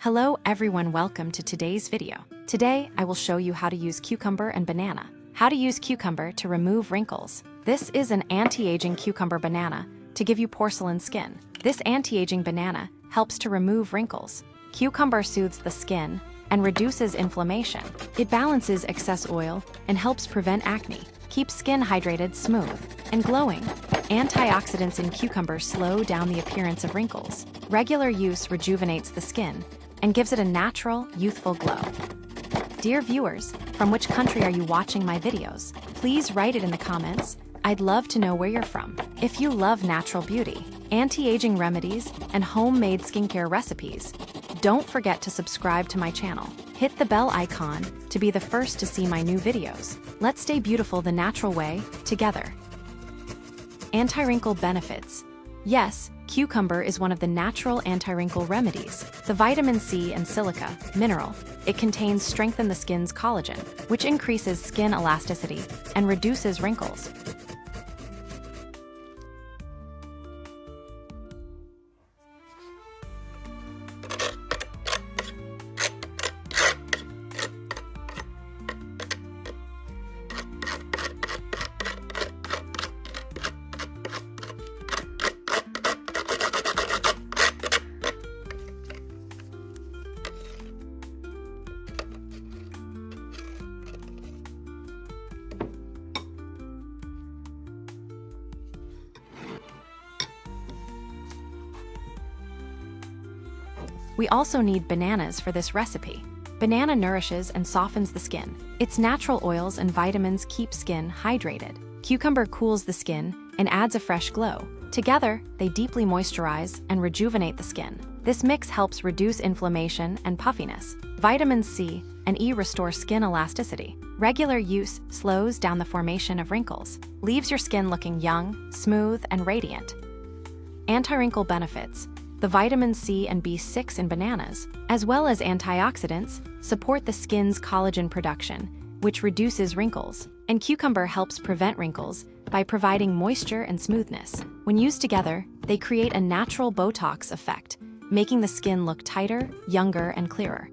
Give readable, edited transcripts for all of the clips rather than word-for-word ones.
Hello everyone, welcome to today's video. Today, I will show you how to use cucumber and banana. How to use cucumber to remove wrinkles. This is an anti-aging cucumber banana to give you porcelain skin. This anti-aging banana helps to remove wrinkles. Cucumber soothes the skin and reduces inflammation. It balances excess oil and helps prevent acne. Keeps skin hydrated, smooth, and glowing. Antioxidants in cucumber slow down the appearance of wrinkles. Regular use rejuvenates the skin and gives it a natural, youthful glow. Dear viewers, from which country are you watching my videos? Please write it in the comments. I'd love to know where you're from. If you love natural beauty, anti-aging remedies, and homemade skincare recipes, don't forget to subscribe to my channel. Hit the bell icon to be the first to see my new videos. Let's stay beautiful the natural way, together. Anti-wrinkle benefits. Yes, cucumber is one of the natural anti-wrinkle remedies. The vitamin C and silica mineral it contains strengthen the skin's collagen, which increases skin elasticity and reduces wrinkles. We also need bananas for this recipe. Banana nourishes and softens the skin. Its natural oils and vitamins keep skin hydrated. Cucumber cools the skin and adds a fresh glow. Together, they deeply moisturize and rejuvenate the skin. This mix helps reduce inflammation and puffiness. Vitamins C and E restore skin elasticity. Regular use slows down the formation of wrinkles, leaves your skin looking young, smooth, and radiant. Anti-wrinkle benefits. The vitamin C and B6 in bananas, as well as antioxidants, support the skin's collagen production, which reduces wrinkles. And cucumber helps prevent wrinkles by providing moisture and smoothness. When used together, they create a natural Botox effect, making the skin look tighter, younger, and clearer.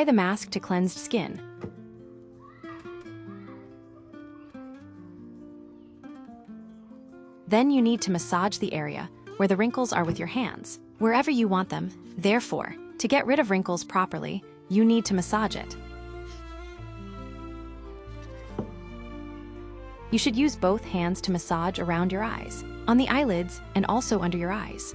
the mask to cleansed skin. Then you need to massage the area where the wrinkles are with your hands, wherever you want them. Therefore, to get rid of wrinkles properly, you need to massage it. You should use both hands to massage around your eyes, on the eyelids, and also under your eyes.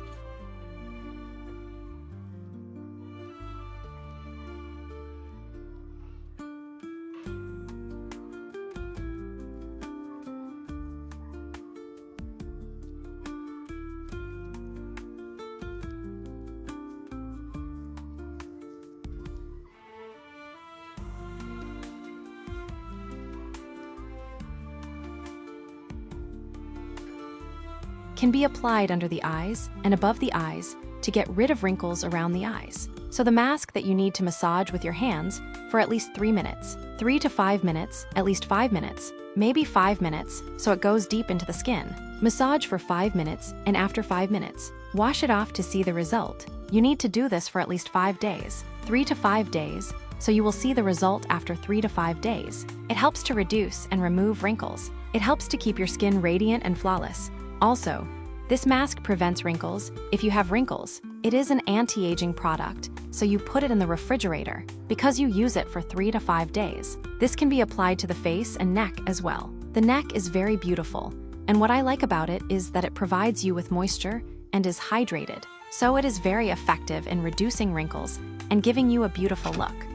Can be applied under the eyes and above the eyes to get rid of wrinkles around the eyes. So the mask that you need to massage with your hands for at least 3 minutes, 3 to 5 minutes, at least 5 minutes, maybe 5 minutes, so it goes deep into the skin. Massage for 5 minutes, and after 5 minutes, wash it off to see the result. You need to do this for at least 5 days, 3 to 5 days, so you will see the result after 3 to 5 days. It helps to reduce and remove wrinkles. It helps to keep your skin radiant and flawless. Also, this mask prevents wrinkles. If you have wrinkles, it is an anti-aging product, so you put it in the refrigerator because you use it for 3 to 5 days. This can be applied to the face and neck as well. The neck is very beautiful, and what I like about it is that it provides you with moisture and is hydrated, so it is very effective in reducing wrinkles and giving you a beautiful look.